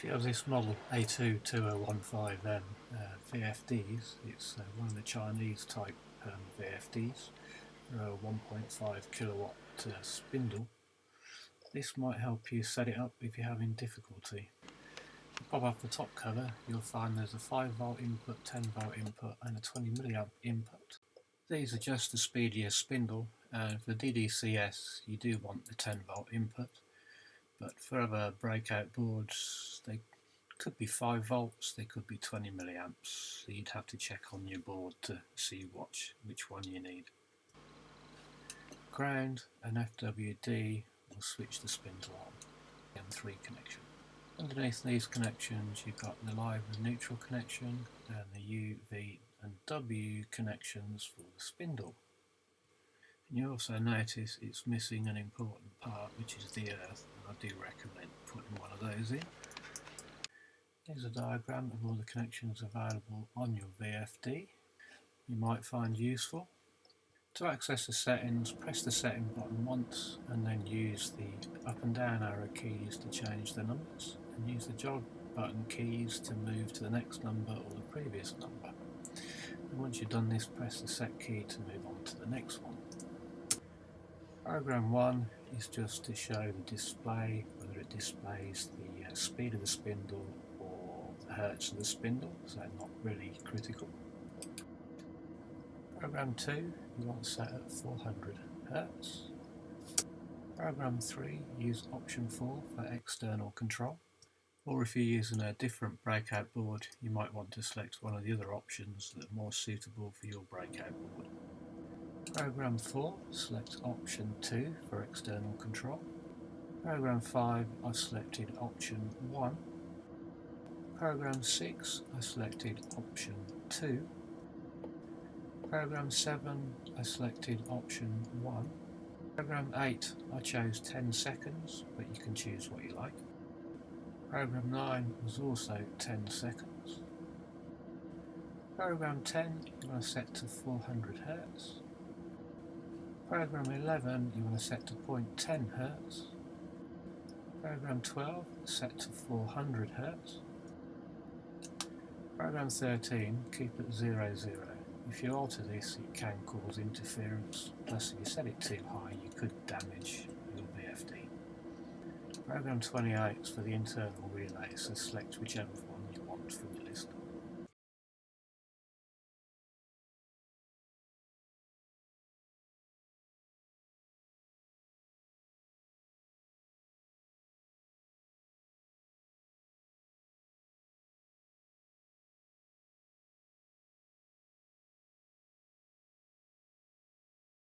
If you have this model A2-2015m VFDs, it's one of the Chinese type VFDs for a 1.5 kilowatt spindle. This might help you set it up if you're having difficulty. If you pop off the top cover, you'll find there's a 5V input, 10V input and a 20mA input. These adjust the speed of your spindle, and for DDCS you do want the 10V input, but for other breakout boards they could be 5V, they could be 20mA, so you'd have to check on your board to see which one you need. Ground and FWD will switch the spindle on, and 3 connection. Underneath these connections you've got the live and neutral connection and the U, V and W connections for the spindle. And you also notice it's missing an important part, which is the earth, and I do recommend putting one of those in. Here's a diagram of all the connections available on your VFD you might find useful. To access the settings, press the setting button once and then use the up and down arrow keys to change the numbers, and use the jog button keys to move to the next number or the previous number. And once you've done this, press the set key to move on to the next one. Program 1 is just to show the display, whether it displays the speed of the spindle or the hertz of the spindle, so not really critical. Program 2 you want set at 400 Hz. Program 3 use option 4 for external control, or if you're using a different breakout board you might want to select one of the other options that are more suitable for your breakout board. Program 4 select option 2 for external control. Program 5 I've selected option 1. Program 6 I selected option 2. Program 7 I selected option 1. Program 8 I chose 10 seconds, but you can choose what you like. Program 9 was also 10 seconds. Program 10 you want to set to 400 Hz. Program 11 you want to set to 0.10 Hz. Program 12 set to 400 Hz. Program 13 keep at 00. If you alter this it can cause interference, plus if you set it too high you could damage your VFD. Program 28 is for the internal relay, so select whichever one you want from the list.